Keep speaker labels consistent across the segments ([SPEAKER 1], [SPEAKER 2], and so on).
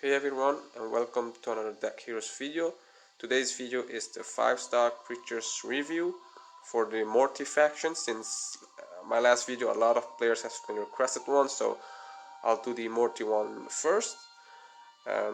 [SPEAKER 1] Hey everyone, and welcome to another Deck Heroes video. Today's video is the 5-star creatures review for the Mortii faction. Since my last video, a lot of players have been requested one, so I'll do the Mortii one first.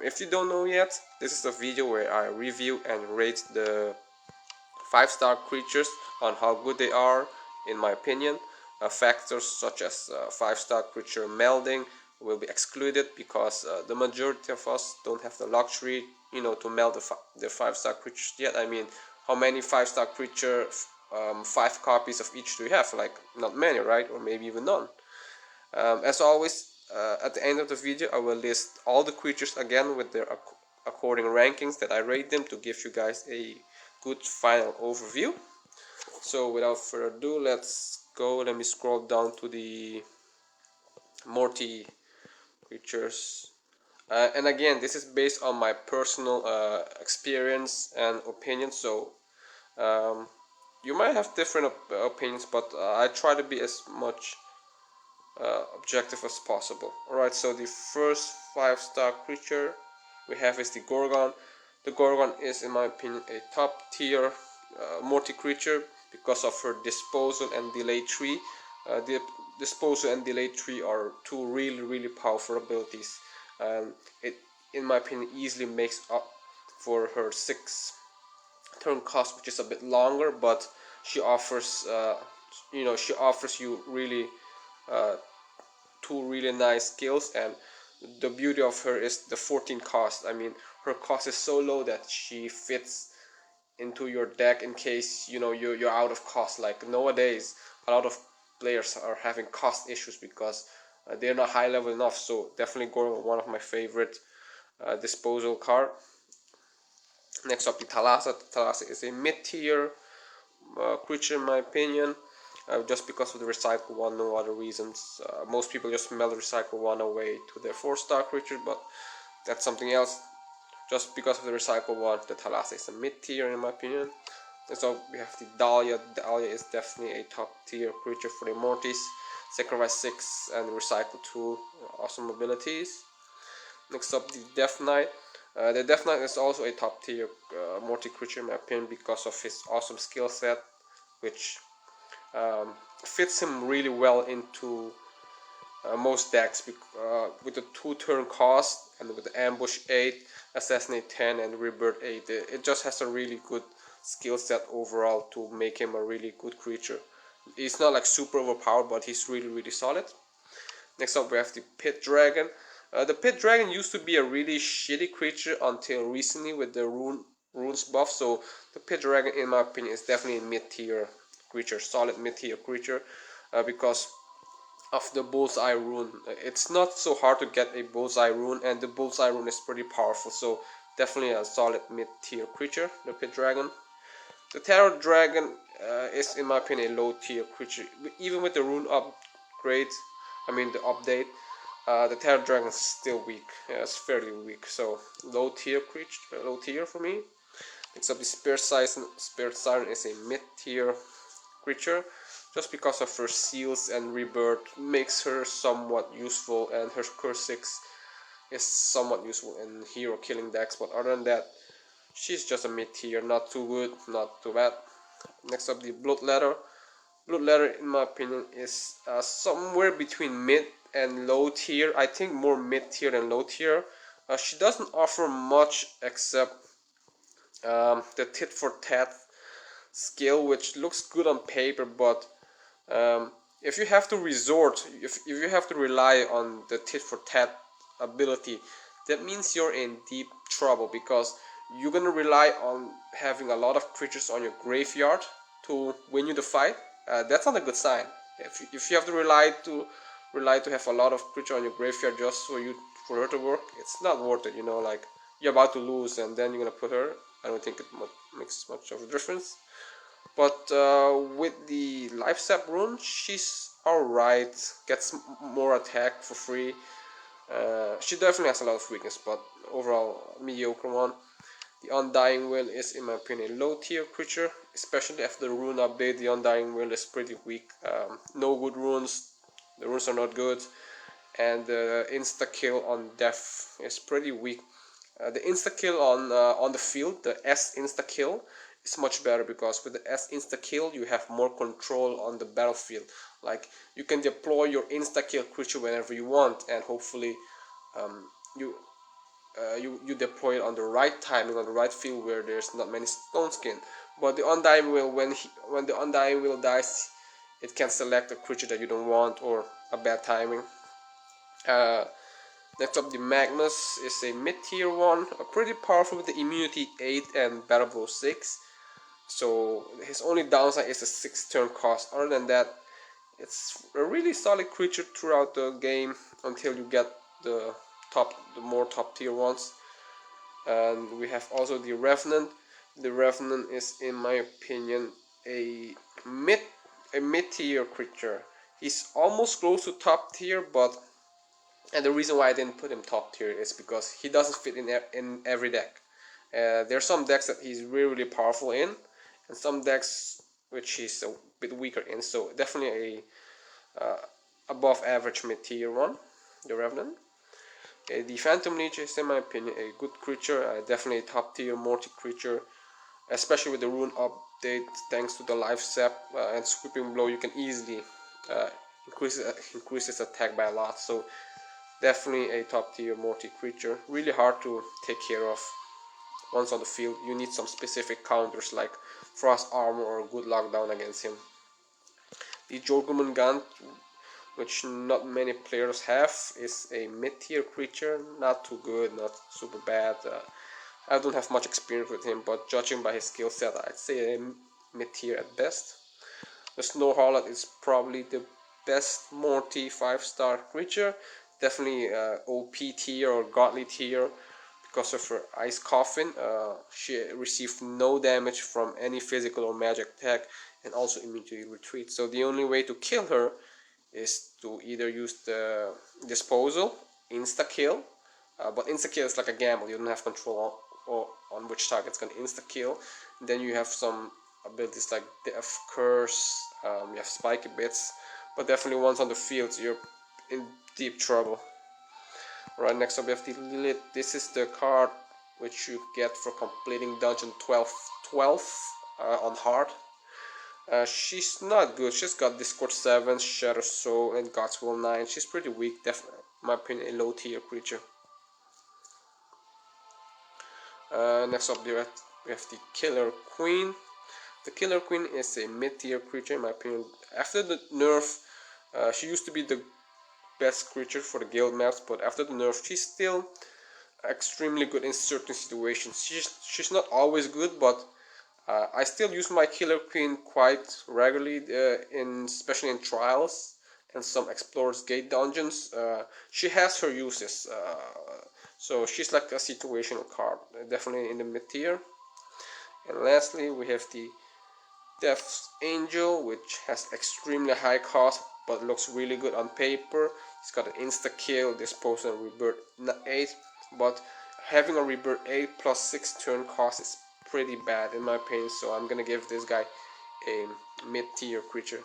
[SPEAKER 1] If you don't know yet, this is a video where I review and rate the 5-star creatures on how good they are, in my opinion. Factors such as 5-star creature melding will be excluded because the majority of us don't have the luxury, to meld the 5-star creatures yet. I mean, how many 5-star creature, 5 copies of each do you have? Like, not many, right? Or maybe even none. As always, at the end of the video, I will list all the creatures again with their according rankings that I rate them to give you guys a good final overview. So without further ado, let's go. Let me scroll down to the Mortii creatures. And again, this is based on my personal experience and opinion. So you might have different opinions, but I try to be as much objective as possible. Alright, so the first 5-star creature we have is the Gorgon. The Gorgon is, in my opinion, a top tier Mortii creature because of her disposal and delay tree. The disposal and delay tree are two really powerful abilities. It, in my opinion, easily makes up for her 6 turn cost, which is a bit longer, but she offers, she offers you really two really nice skills. And the beauty of her is the 14 cost. I mean, her cost is so low that she fits into your deck in case you're out of cost. Like nowadays, a lot of players are having cost issues because they're not high level enough. So definitely Gorgon, one of my favorite disposal card. Next up, the Talasa. Talasa is a mid-tier creature in my opinion. Just because of the recycle one, no other reasons. Most people just meld recycle one away to their 4-star creature, but that's something else. Just because of the recycle one, the Talasa is a mid-tier in my opinion. And so we have the Dalia. Dalia is definitely a top-tier creature for the Mortis. Sacrifice 6 and recycle 2, awesome abilities. Next up, the Death Knight. The Death Knight is also a top-tier Mortii creature in my opinion because of his awesome skill set, which fits him really well into most decks with the 2-turn cost and with the ambush 8, assassinate 10 and rebirth 8. It just has a really good skill set overall to make him a really good creature. He's not like super overpowered, but he's really solid. Next up we have the Pit Dragon. The Pit Dragon used to be a really shitty creature until recently with the runes buff. So the Pit Dragon, in my opinion, is definitely a mid-tier creature, solid mid-tier creature, because of the Bullseye rune. It's not so hard to get a Bullseye rune, and the Bullseye rune is pretty powerful. So definitely a solid mid-tier creature, the Pit Dragon. The Terror Dragon is, in my opinion, a low-tier creature. Even with the rune upgrade, the update, the Terror Dragon is still weak. Yeah, it's fairly weak. So low-tier creature, low-tier for me. Except the Spirit Siren is a mid-tier creature, just because of her seals and rebirth makes her somewhat useful, and her curse 6 is somewhat useful in hero killing decks. But other than that, she's just a mid-tier, not too good, not too bad. Next up, the Bloodletter. Bloodletter, in my opinion, is somewhere between mid and low tier. I think more mid tier than low tier. She doesn't offer much except the tit for tat skill, which looks good on paper, but if you have to resort, if you have to rely on the tit for tat ability, that means you're in deep trouble, because you're gonna rely on having a lot of creatures on your graveyard to win you the fight. That's not a good sign. If you have to rely to have a lot of creatures on your graveyard just for her to work, it's not worth it. Like, you're about to lose and then you're gonna put her. I don't think it makes much of a difference. But with the life sap rune, she's alright. Gets more attack for free. She definitely has a lot of weakness, but overall mediocre one. The Undying Will is, in my opinion, a low tier creature, especially after the rune update. The Undying Will is pretty weak. No good runes. The runes are not good. and the insta kill on death is pretty weak. The insta kill on the field, the S insta kill, is much better because with the S insta kill you have more control on the battlefield. Like you can deploy your insta kill creature whenever you want, and hopefully um, you you deploy it on the right timing on the right field where there's not many stone skin. But the undying will, when the undying will dies, it can select a creature that you don't want or a bad timing. Uh, Next up, the Magmus is a mid-tier one, pretty powerful with the immunity 8 and battle blow 6. So his only downside is a 6 turn cost. Other than that, it's a really solid creature throughout the game until you get the more top tier ones. And we have also the Revenant. The Revenant is, in my opinion, a mid tier creature. He's almost close to top tier, but and the reason why I didn't put him top tier is because he doesn't fit in every deck. There are some decks that he's really powerful in, and some decks which he's a bit weaker in. So definitely a above average mid tier one, the Revenant. The Phantom Leech is, in my opinion, a good creature. Definitely a top tier Mortii creature, especially with the rune update. Thanks to the life sap and sweeping blow, you can easily uh, increase its attack by a lot. So definitely a top tier Mortii creature. Really hard to take care of once on the field. You need some specific counters like Frost Armor or Good Lockdown against him. The Jorgumon Gun, which not many players have, is a mid-tier creature. Not too good, not super bad. I don't have much experience with him, but judging by his skill set, I'd say a mid-tier at best. The Snow Harlot is probably the best Mortii 5-star creature. Definitely OP tier or godly tier because of her Ice Coffin. She received no damage from any physical or magic attack and also immediately retreat. So the only way to kill her is to either use the disposal, insta kill, but insta kill is like a gamble. You don't have control on which target's gonna insta kill. Then you have some abilities like Death Curse, you have Spiky Bits, but definitely once on the field you're in deep trouble. Right, next up we have the Lilith. This is the card which you get for completing dungeon 12 on hard. She's not good. She's got Discord 7, Shadow Soul, and God's Will 9. She's pretty weak, definitely. In my opinion, a low tier creature. Next up, we have the Killer Queen. The Killer Queen is a mid-tier creature, in my opinion. After the nerf, she used to be the best creature for the guild maps, but after the nerf, she's still extremely good in certain situations. She's not always good, but I still use my Killer Queen quite regularly, especially in trials and some Explorer's Gate dungeons. She has her uses, so she's like a situational card, definitely in the mid tier. And lastly, we have the Death's Angel, which has extremely high cost but looks really good on paper. It's got an insta kill, disposal, and rebirth 8, but having a rebirth 8 plus 6 turn cost is pretty bad in my opinion, so I'm gonna give this guy a mid-tier creature.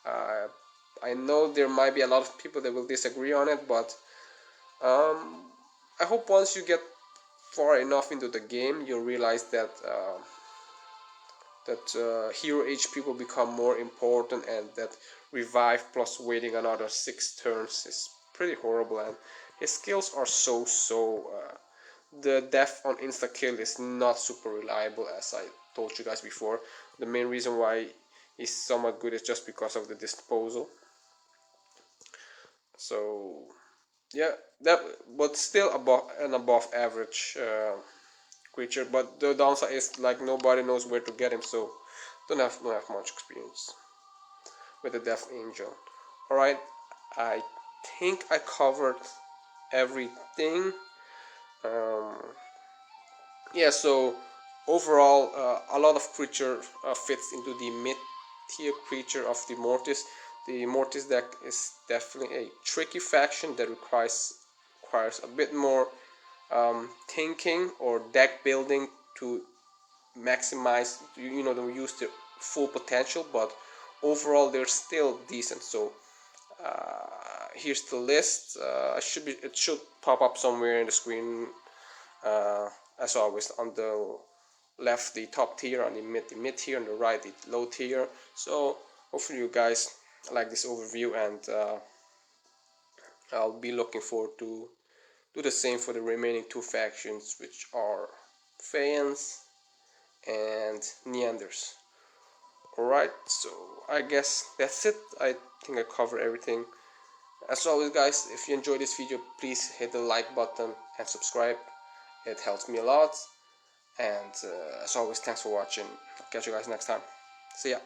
[SPEAKER 1] I know there might be a lot of people that will disagree on it, but I hope once you get far enough into the game, you'll realize that hero HP will become more important, and that revive plus waiting another 6 turns is pretty horrible, and his skills are so. The death on insta kill is not super reliable, as I told you guys before. The main reason why he's somewhat good is just because of the disposal. So yeah, that but still above average creature. But the downside is like nobody knows where to get him, so don't have much experience with the Death Angel. All right, I think I covered everything. Yeah, so overall, a lot of creature fits into the mid-tier creature of the Mortis. The Mortis deck is definitely a tricky faction that requires a bit more thinking or deck building to maximize, to use the full potential. But overall, they're still decent. So here's the list. It should pop up somewhere in the screen. As always, on the left the top tier, on the mid tier, on the right the low tier. So hopefully you guys like this overview, and I'll be looking forward to do the same for the remaining two factions, which are Faians and Neanders. Alright, so I guess that's it. I think I covered everything. As always guys, if you enjoyed this video, please hit the like button and subscribe. It helps me a lot. And as always, thanks for watching. I'll catch you guys next time. See ya.